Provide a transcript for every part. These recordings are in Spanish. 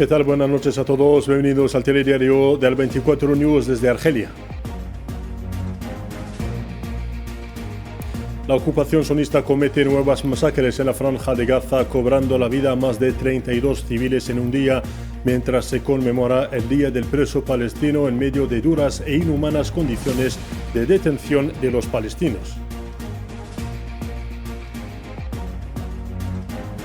¿Qué tal? Buenas noches a todos. Bienvenidos al telediario del 24 News desde Argelia. La ocupación sionista comete nuevas masacres en la franja de Gaza, cobrando la vida a más de 32 civiles en un día, mientras se conmemora el Día del Preso Palestino en medio de duras e inhumanas condiciones de detención de los palestinos.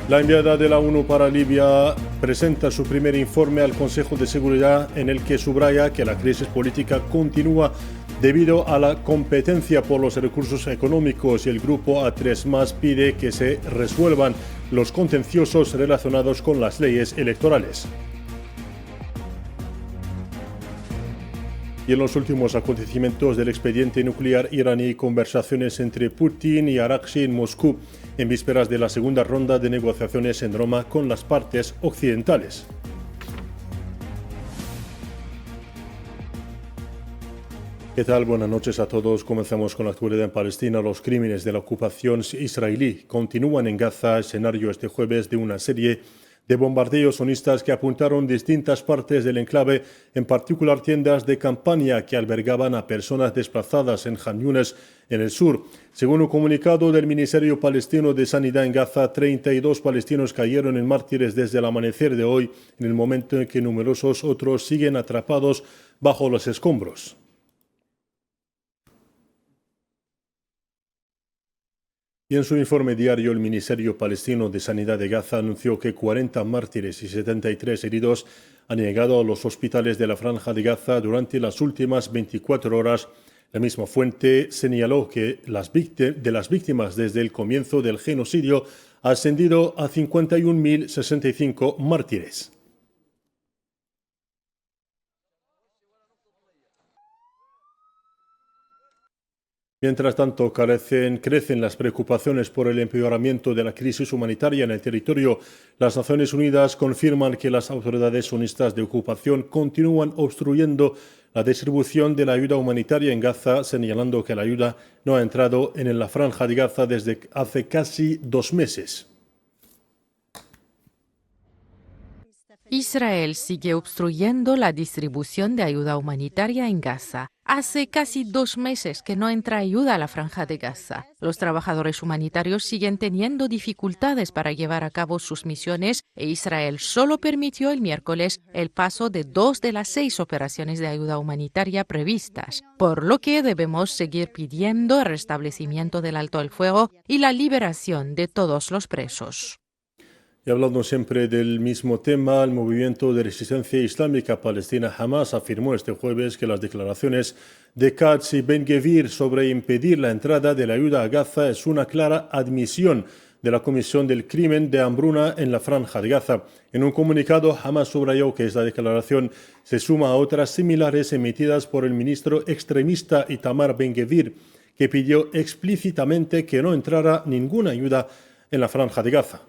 La enviada de la ONU para Libia presenta su primer informe al Consejo de Seguridad, en el que subraya que la crisis política continúa debido a la competencia por los recursos económicos, y el grupo A3+ pide que se resuelvan los contenciosos relacionados con las leyes electorales. Y en los últimos acontecimientos del expediente nuclear iraní, conversaciones entre Putin y Araghchi en Moscú, en vísperas de la segunda ronda de negociaciones en Roma con las partes occidentales. ¿Qué tal? Buenas noches a todos. Comenzamos con la actualidad en Palestina. Los crímenes de la ocupación israelí continúan en Gaza, escenario este jueves de una serie de bombardeos sionistas que apuntaron distintas partes del enclave, en particular tiendas de campaña que albergaban a personas desplazadas en Khan Yunis, en el sur. Según un comunicado del Ministerio Palestino de Sanidad en Gaza, 32 palestinos cayeron en mártires desde el amanecer de hoy, en el momento en que numerosos otros siguen atrapados bajo los escombros. Y en su informe diario, el Ministerio Palestino de Sanidad de Gaza anunció que 40 mártires y 73 heridos han llegado a los hospitales de la Franja de Gaza durante las últimas 24 horas. La misma fuente señaló que de las víctimas desde el comienzo del genocidio ha ascendido a 51.065 mártires. Mientras tanto, crecen las preocupaciones por el empeoramiento de la crisis humanitaria en el territorio. Las Naciones Unidas confirman que las autoridades sionistas de ocupación continúan obstruyendo la distribución de la ayuda humanitaria en Gaza, señalando que la ayuda no ha entrado en la franja de Gaza desde hace casi 2 meses. Israel sigue obstruyendo la distribución de ayuda humanitaria en Gaza. Hace casi 2 meses que no entra ayuda a la Franja de Gaza. Los trabajadores humanitarios siguen teniendo dificultades para llevar a cabo sus misiones, e Israel solo permitió el miércoles el paso de 2 de las 6 operaciones de ayuda humanitaria previstas, por lo que debemos seguir pidiendo el restablecimiento del alto el fuego y la liberación de todos los presos. Y hablando siempre del mismo tema, el movimiento de resistencia islámica palestina Hamas afirmó este jueves que las declaraciones de Katz y Ben Gvir sobre impedir la entrada de la ayuda a Gaza es una clara admisión de la comisión del crimen de hambruna en la Franja de Gaza. En un comunicado, Hamas subrayó que esta declaración se suma a otras similares emitidas por el ministro extremista Itamar Ben Gvir, que pidió explícitamente que no entrara ninguna ayuda en la Franja de Gaza.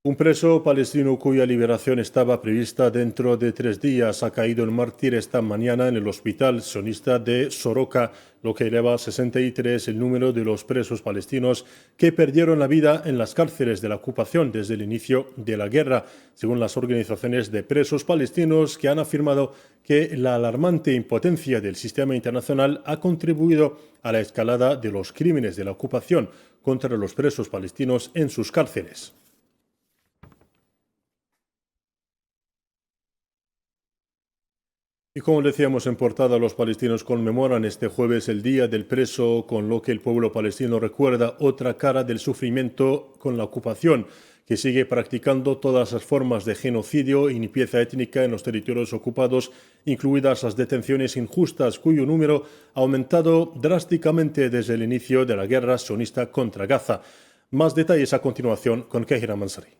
Un preso palestino cuya liberación estaba prevista dentro de 3 días ha caído en mártir esta mañana en el hospital sionista de Soroka, lo que eleva a 63 el número de los presos palestinos que perdieron la vida en las cárceles de la ocupación desde el inicio de la guerra, según las organizaciones de presos palestinos, que han afirmado que la alarmante impotencia del sistema internacional ha contribuido a la escalada de los crímenes de la ocupación contra los presos palestinos en sus cárceles. Y como decíamos en portada, los palestinos conmemoran este jueves el Día del Preso, con lo que el pueblo palestino recuerda otra cara del sufrimiento con la ocupación, que sigue practicando todas las formas de genocidio y limpieza étnica en los territorios ocupados, incluidas las detenciones injustas, cuyo número ha aumentado drásticamente desde el inicio de la guerra sionista contra Gaza. Más detalles a continuación con Kehira Mansari.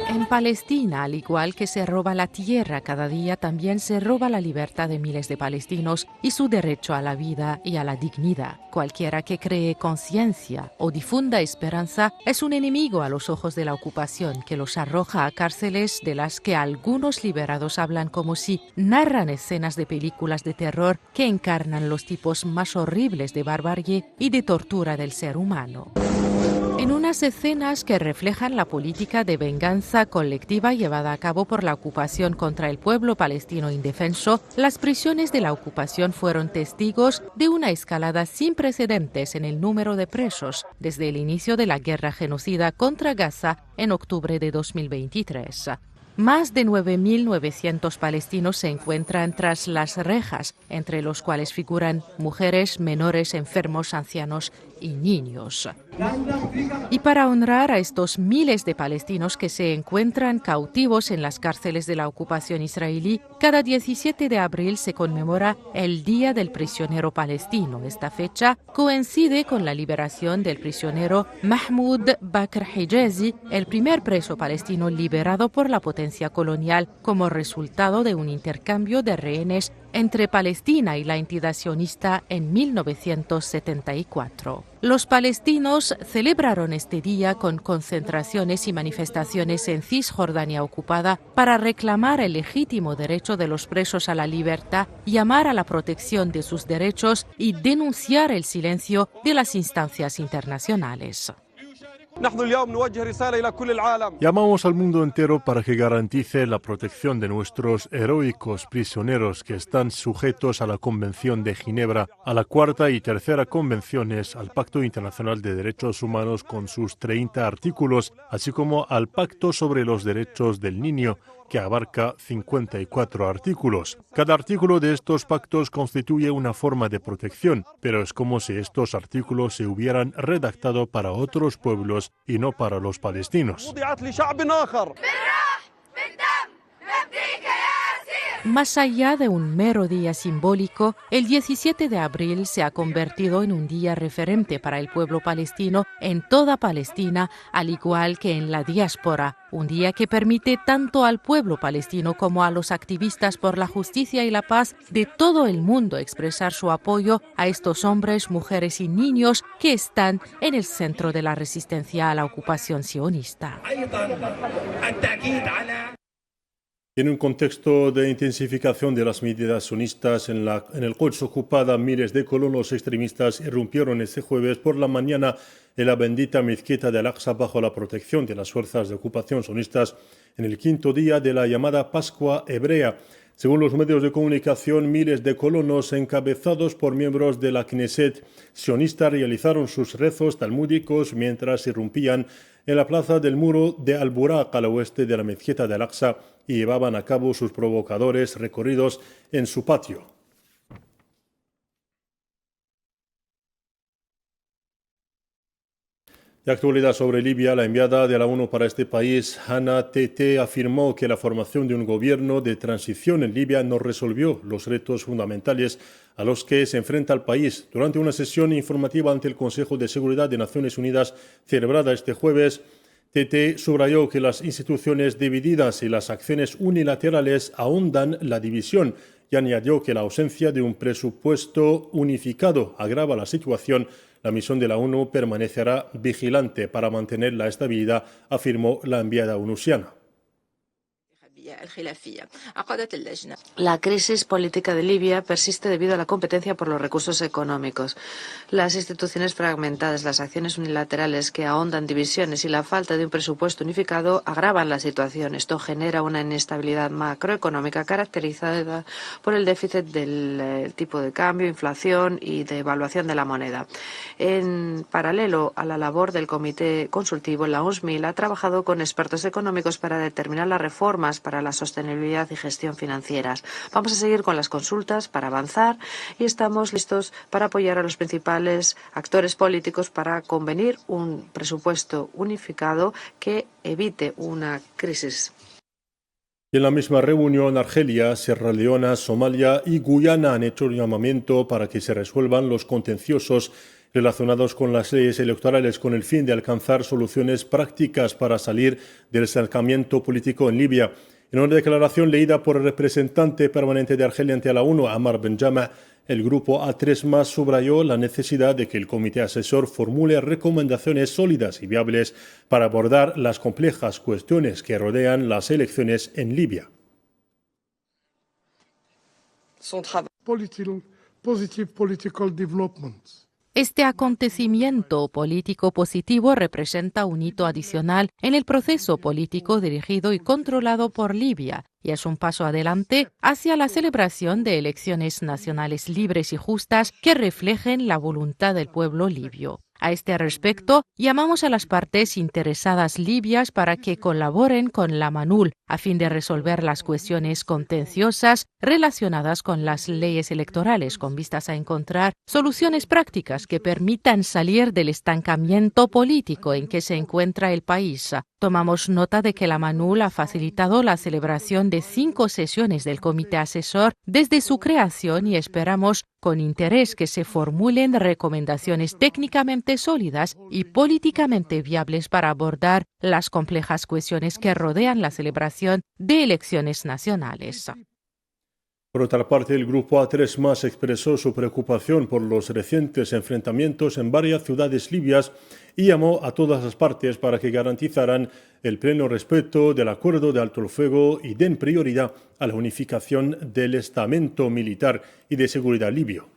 En En Palestina, al igual que se roba la tierra cada día, también se roba la libertad de miles de palestinos y su derecho a la vida y a la dignidad. Cualquiera que cree conciencia o difunda esperanza es un enemigo a los ojos de la ocupación, que los arroja a cárceles de las que algunos liberados hablan como si narran escenas de películas de terror que encarnan los tipos más horribles de barbarie y de tortura del ser humano. En unas escenas que reflejan la política de venganza colectiva llevada a cabo por la ocupación contra el pueblo palestino indefenso, las prisiones de la ocupación fueron testigos de una escalada sin precedentes en el número de presos desde el inicio de la guerra genocida contra Gaza en octubre de 2023. Más de 9.900 palestinos se encuentran tras las rejas, entre los cuales figuran mujeres, menores, enfermos, ancianos y niños. Y para honrar a estos miles de palestinos que se encuentran cautivos en las cárceles de la ocupación israelí, cada 17 de abril se conmemora el Día del Prisionero Palestino. Esta fecha coincide con la liberación del prisionero Mahmoud Bakr Hijazi, el primer preso palestino liberado por la potencia colonial como resultado de un intercambio de rehenes entre Palestina y la entidad sionista en 1974. Los palestinos celebraron este día con concentraciones y manifestaciones en Cisjordania ocupada para reclamar el legítimo derecho de los presos a la libertad, llamar a la protección de sus derechos y denunciar el silencio de las instancias internacionales. Llamamos al mundo entero para que garantice la protección de nuestros heroicos prisioneros que están sujetos a la Convención de Ginebra, a la Cuarta y Tercera Convenciones, al Pacto Internacional de Derechos Humanos con sus 30 artículos, así como al Pacto sobre los Derechos del Niño, que abarca 54 artículos. Cada artículo de estos pactos constituye una forma de protección, pero es como si estos artículos se hubieran redactado para otros pueblos y no para los palestinos. Más allá de un mero día simbólico, el 17 de abril se ha convertido en un día referente para el pueblo palestino en toda Palestina, al igual que en la diáspora. Un día que permite tanto al pueblo palestino como a los activistas por la justicia y la paz de todo el mundo expresar su apoyo a estos hombres, mujeres y niños que están en el centro de la resistencia a la ocupación sionista. En un contexto de intensificación de las medidas sionistas en el Quds ocupada, miles de colonos extremistas irrumpieron este jueves por la mañana en la bendita mezquita de Al-Aqsa bajo la protección de las fuerzas de ocupación sionistas en el quinto día de la llamada Pascua hebrea. Según los medios de comunicación, miles de colonos encabezados por miembros de la Knesset sionista realizaron sus rezos talmúdicos mientras irrumpían en la plaza del muro de Al-Buraq al oeste de la mezquita de Al-Aqsa y llevaban a cabo sus provocadores recorridos en su patio. De actualidad sobre Libia, la enviada de la ONU para este país, Hannah Tete, afirmó que la formación de un gobierno de transición en Libia no resolvió los retos fundamentales a los que se enfrenta el país. Durante una sesión informativa ante el Consejo de Seguridad de Naciones Unidas celebrada este jueves, Tete subrayó que las instituciones divididas y las acciones unilaterales ahondan la división y añadió que la ausencia de un presupuesto unificado agrava la situación. La misión de la ONU permanecerá vigilante para mantener la estabilidad, afirmó la enviada onusiana. La crisis política de Libia persiste debido a la competencia por los recursos económicos. Las instituciones fragmentadas, las acciones unilaterales que ahondan divisiones y la falta de un presupuesto unificado agravan la situación. Esto genera una inestabilidad macroeconómica caracterizada por el déficit del tipo de cambio, inflación y devaluación de la moneda. En paralelo a la labor del Comité Consultivo, la UNSMIL ha trabajado con expertos económicos para determinar las reformas para la sostenibilidad y gestión financieras. Vamos a seguir con las consultas para avanzar y estamos listos para apoyar a los principales actores políticos para convenir un presupuesto unificado que evite una crisis. En la misma reunión, Argelia, Sierra Leona, Somalia y Guyana han hecho un llamamiento para que se resuelvan los contenciosos relacionados con las leyes electorales con el fin de alcanzar soluciones prácticas para salir del estancamiento político en Libia. En una declaración leída por el representante permanente de Argelia ante la ONU, Ammar Benjama, el grupo A3+ subrayó la necesidad de que el comité asesor formule recomendaciones sólidas y viables para abordar las complejas cuestiones que rodean las elecciones en Libia. Este acontecimiento político positivo representa un hito adicional en el proceso político dirigido y controlado por Libia y es un paso adelante hacia la celebración de elecciones nacionales libres y justas que reflejen la voluntad del pueblo libio. A este respecto, llamamos a las partes interesadas libias para que colaboren con la MANUL a fin de resolver las cuestiones contenciosas relacionadas con las leyes electorales con vistas a encontrar soluciones prácticas que permitan salir del estancamiento político en que se encuentra el país. Tomamos nota de que la MANUL ha facilitado la celebración de 5 sesiones del comité asesor desde su creación y esperamos con interés que se formulen recomendaciones técnicamente sólidas y políticamente viables para abordar las complejas cuestiones que rodean la celebración de elecciones nacionales. Por otra parte, el grupo A3+ expresó su preocupación por los recientes enfrentamientos en varias ciudades libias y llamó a todas las partes para que garantizaran el pleno respeto del acuerdo de alto el fuego y den prioridad a la unificación del estamento militar y de seguridad libio.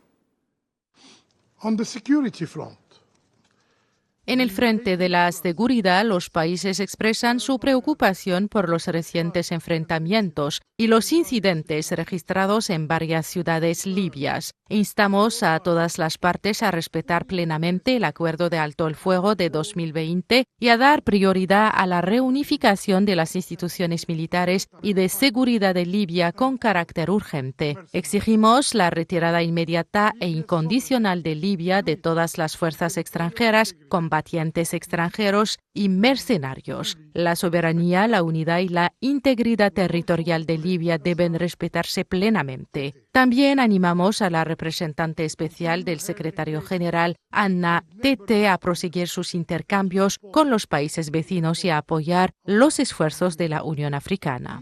En el frente de la seguridad, los países expresan su preocupación por los recientes enfrentamientos y los incidentes registrados en varias ciudades libias. Instamos a todas las partes a respetar plenamente el acuerdo de alto el fuego de 2020 y a dar prioridad a la reunificación de las instituciones militares y de seguridad de Libia con carácter urgente. Exigimos la retirada inmediata e incondicional de Libia de todas las fuerzas extranjeras, combatientes extranjeros y mercenarios. La soberanía, la unidad y la integridad territorial de Libia deben respetarse plenamente. También animamos a la representante especial del secretario general, Anna Tete, a proseguir sus intercambios con los países vecinos y a apoyar los esfuerzos de la Unión Africana.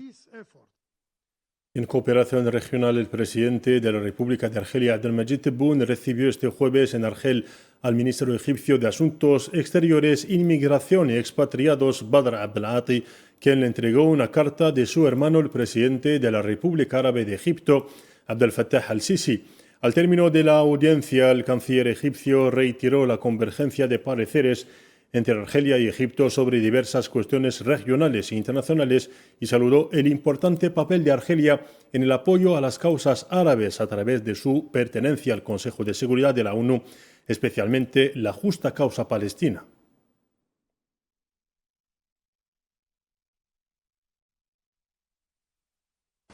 En cooperación regional, el presidente de la República de Argelia, Abdelmadjid Tebboune, recibió este jueves en Argel al ministro egipcio de Asuntos Exteriores, Inmigración y Expatriados, Badr Abdelati, quien le entregó una carta de su hermano, el presidente de la República Árabe de Egipto, Abdel Fattah al-Sisi. Al término de la audiencia, el canciller egipcio reiteró la convergencia de pareceres entre Argelia y Egipto sobre diversas cuestiones regionales e internacionales y saludó el importante papel de Argelia en el apoyo a las causas árabes a través de su pertenencia al Consejo de Seguridad de la ONU, especialmente la justa causa palestina.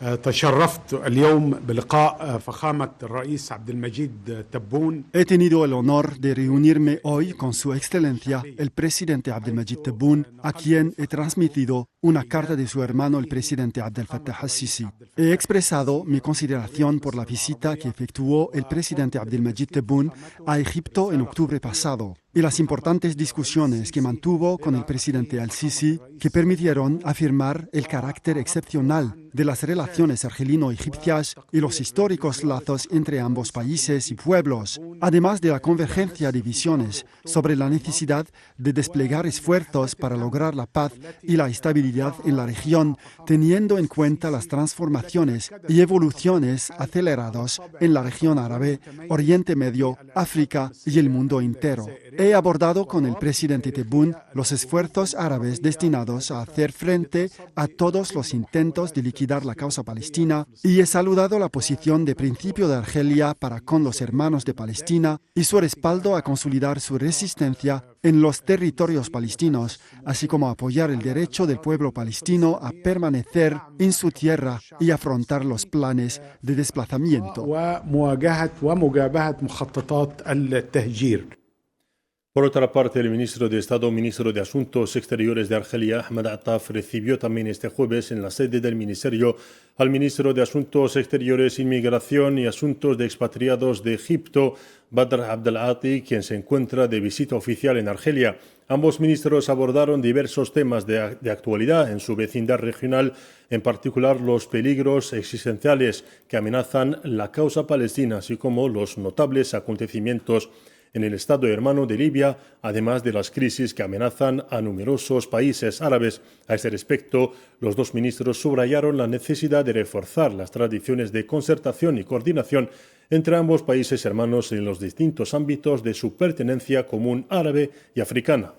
تشرفت اليوم بلقاء فخامة الرئيس عبد المجيد تبون. He tenido el honor de reunirme hoy con Su Excelencia, el presidente Abdelmadjid Tebboune, a quien he transmitido una carta de su hermano, el presidente Abdel Fattah al-Sisi. He expresado mi consideración por la visita que efectuó el presidente Abdelmadjid Tebboune a Egipto en octubre pasado y las importantes discusiones que mantuvo con el presidente al-Sisi que permitieron afirmar el carácter excepcional de las relaciones argelino-egipcias y los históricos lazos entre ambos países y pueblos, además de la convergencia de visiones sobre la necesidad de desplegar esfuerzos para lograr la paz y la estabilidad en la región, teniendo en cuenta las transformaciones y evoluciones aceleradas en la región árabe, Oriente Medio, África y el mundo entero. He abordado con el presidente Tebboune los esfuerzos árabes destinados a hacer frente a todos los intentos de liquidar la causa palestina y he saludado la posición de principio de Argelia para con los hermanos de Palestina y su respaldo a consolidar su resistencia en los territorios palestinos, así como apoyar el derecho del pueblo palestino a permanecer en su tierra y afrontar los planes de desplazamiento. Por otra parte, el ministro de Estado, ministro de Asuntos Exteriores de Argelia, Ahmed Attaf, recibió también este jueves en la sede del ministerio al ministro de Asuntos Exteriores, Inmigración y Asuntos de Expatriados de Egipto, Badr Abdelati, quien se encuentra de visita oficial en Argelia. Ambos ministros abordaron diversos temas de actualidad en su vecindad regional, en particular los peligros existenciales que amenazan la causa palestina, así como los notables acontecimientos en el Estado hermano de Libia, además de las crisis que amenazan a numerosos países árabes. A este respecto, los dos ministros subrayaron la necesidad de reforzar las tradiciones de concertación y coordinación entre ambos países hermanos en los distintos ámbitos de su pertenencia común árabe y africana.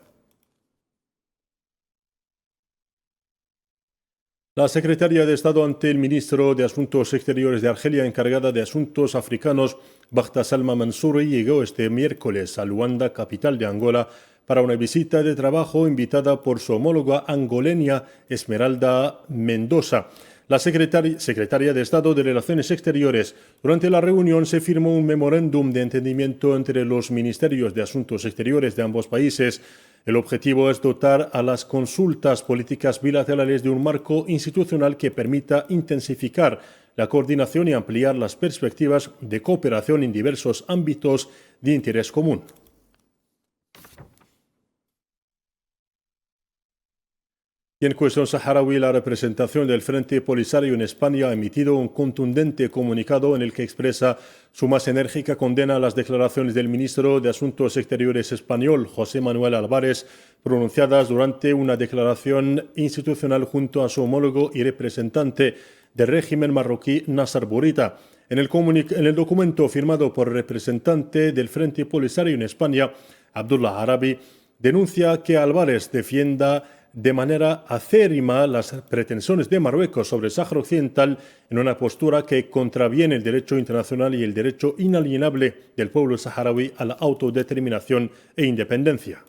La secretaria de Estado ante el ministro de Asuntos Exteriores de Argelia, encargada de asuntos africanos, Baghta Salma Mansouri, llegó este miércoles a Luanda, capital de Angola, para una visita de trabajo invitada por su homóloga angoleña Esmeralda Mendoza. La secretaria de Estado de Relaciones Exteriores. Durante la reunión se firmó un memorándum de entendimiento entre los ministerios de Asuntos Exteriores de ambos países. El objetivo es dotar a las consultas políticas bilaterales de un marco institucional que permita intensificar la coordinación y ampliar las perspectivas de cooperación en diversos ámbitos de interés común. Y en cuestión saharaui, la representación del Frente Polisario en España ha emitido un contundente comunicado en el que expresa su más enérgica condena a las declaraciones del ministro de Asuntos Exteriores español, José Manuel Álvarez, pronunciadas durante una declaración institucional junto a su homólogo y representante del régimen marroquí, Nasser Bourita. En el documento firmado por el representante del Frente Polisario en España, Abdullah Arabi, denuncia que Álvarez defienda de manera acérrima las pretensiones de Marruecos sobre el Sáhara Occidental en una postura que contraviene el derecho internacional y el derecho inalienable del pueblo saharaui a la autodeterminación e independencia.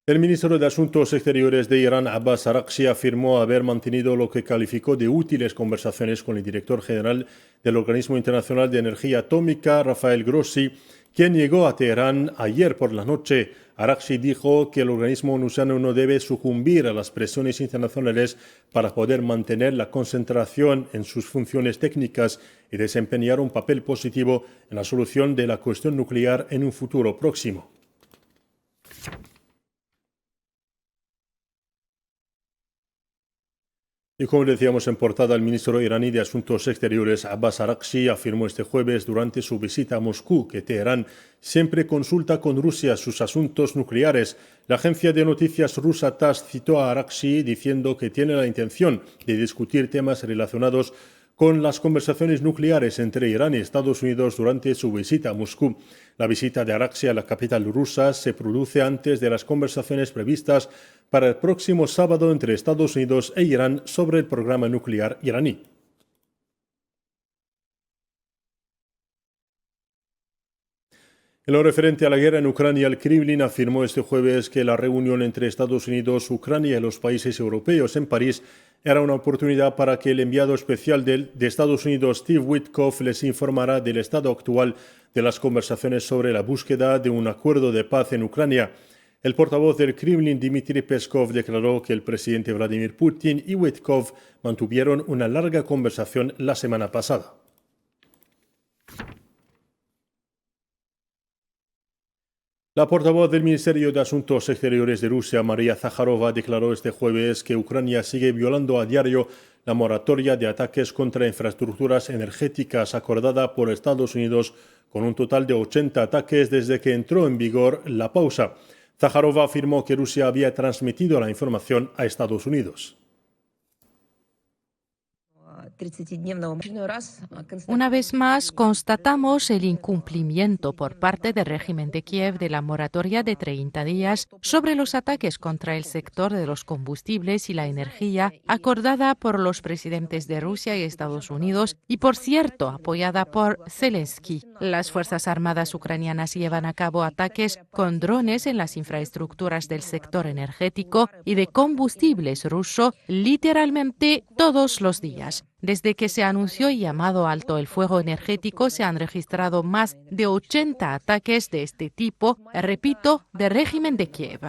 El ministro de Asuntos Exteriores de Irán, Abbas Araghchi, afirmó haber mantenido lo que calificó de útiles conversaciones con el director general del Organismo Internacional de Energía Atómica, Rafael Grossi, quien llegó a Teherán ayer por la noche. Araghchi dijo que el organismo onusano no debe sucumbir a las presiones internacionales para poder mantener la concentración en sus funciones técnicas y desempeñar un papel positivo en la solución de la cuestión nuclear en un futuro próximo. Y como decíamos en portada, el ministro iraní de Asuntos Exteriores, Abbas Araghchi, afirmó este jueves durante su visita a Moscú que Teherán siempre consulta con Rusia sus asuntos nucleares. La agencia de noticias rusa TASS citó a Araghchi diciendo que tiene la intención de discutir temas relacionados con las conversaciones nucleares entre Irán y Estados Unidos durante su visita a Moscú. La visita de Araghchi a la capital rusa se produce antes de las conversaciones previstas para el próximo sábado entre Estados Unidos e Irán sobre el programa nuclear iraní. En lo referente a la guerra en Ucrania, el Kremlin afirmó este jueves que la reunión entre Estados Unidos, Ucrania y los países europeos en París era una oportunidad para que el enviado especial de Estados Unidos, Steve Witkoff, les informara del estado actual de las conversaciones sobre la búsqueda de un acuerdo de paz en Ucrania. El portavoz del Kremlin, Dmitry Peskov, declaró que el presidente Vladimir Putin y Witkoff mantuvieron una larga conversación la semana pasada. La portavoz del Ministerio de Asuntos Exteriores de Rusia, María Zakharova, declaró este jueves que Ucrania sigue violando a diario la moratoria de ataques contra infraestructuras energéticas acordada por Estados Unidos, con un total de 80 ataques desde que entró en vigor la pausa. Zakharova afirmó que Rusia había transmitido la información a Estados Unidos. Una vez más, constatamos el incumplimiento por parte del régimen de Kiev de la moratoria de 30 días sobre los ataques contra el sector de los combustibles y la energía acordada por los presidentes de Rusia y Estados Unidos y, por cierto, apoyada por Zelensky. Las Fuerzas Armadas ucranianas llevan a cabo ataques con drones en las infraestructuras del sector energético y de combustibles ruso literalmente todos los días. Desde que se anunció y llamado alto el fuego energético, se han registrado más de 80 ataques de este tipo, repito, del régimen de Kiev.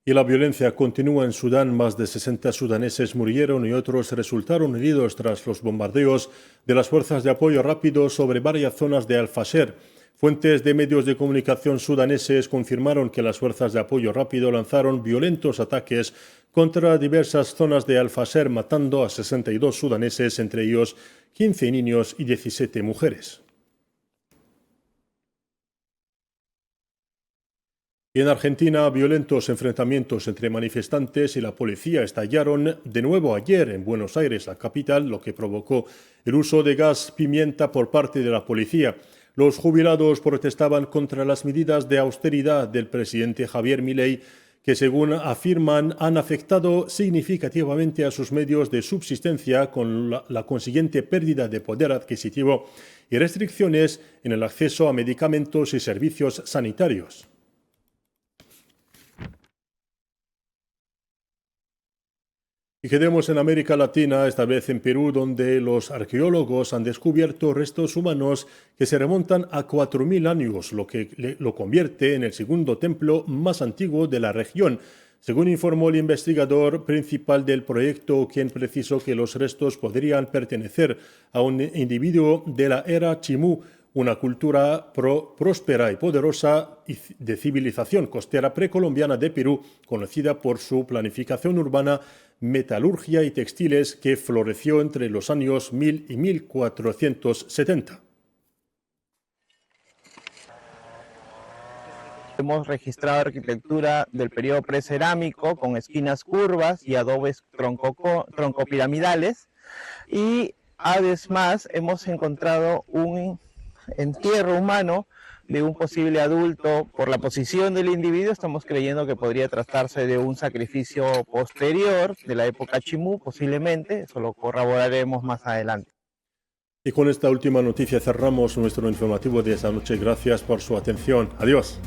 Y la violencia continúa en Sudán. Más de 60 sudaneses murieron y otros resultaron heridos tras los bombardeos de las fuerzas de apoyo rápido sobre varias zonas de Al-Fasher. Fuentes de medios de comunicación sudaneses confirmaron que las fuerzas de apoyo rápido lanzaron violentos ataques contra diversas zonas de Al-Fasher, matando a 62 sudaneses, entre ellos 15 niños y 17 mujeres. Y en Argentina, violentos enfrentamientos entre manifestantes y la policía estallaron de nuevo ayer en Buenos Aires, la capital, lo que provocó el uso de gas pimienta por parte de la policía. Los jubilados protestaban contra las medidas de austeridad del presidente Javier Milei, que según afirman han afectado significativamente a sus medios de subsistencia, con la consiguiente pérdida de poder adquisitivo y restricciones en el acceso a medicamentos y servicios sanitarios. Y quedemos en América Latina, esta vez en Perú, donde los arqueólogos han descubierto restos humanos que se remontan a 4.000 años, lo que lo convierte en el segundo templo más antiguo de la región. Según informó el investigador principal del proyecto, quien precisó que los restos podrían pertenecer a un individuo de la era Chimú, una cultura próspera y poderosa de civilización costera precolombiana de Perú, conocida por su planificación urbana, metalurgia y textiles, que floreció entre los años 1000 y 1470. Hemos registrado arquitectura del periodo precerámico con esquinas curvas y adobes troncopiramidales, y además hemos encontrado un entierro humano de un posible adulto. Por la posición del individuo estamos creyendo que podría tratarse de un sacrificio posterior de la época Chimú, posiblemente. Eso lo corroboraremos más adelante. Y con esta última noticia cerramos nuestro informativo de esta noche. Gracias por su atención. Adiós.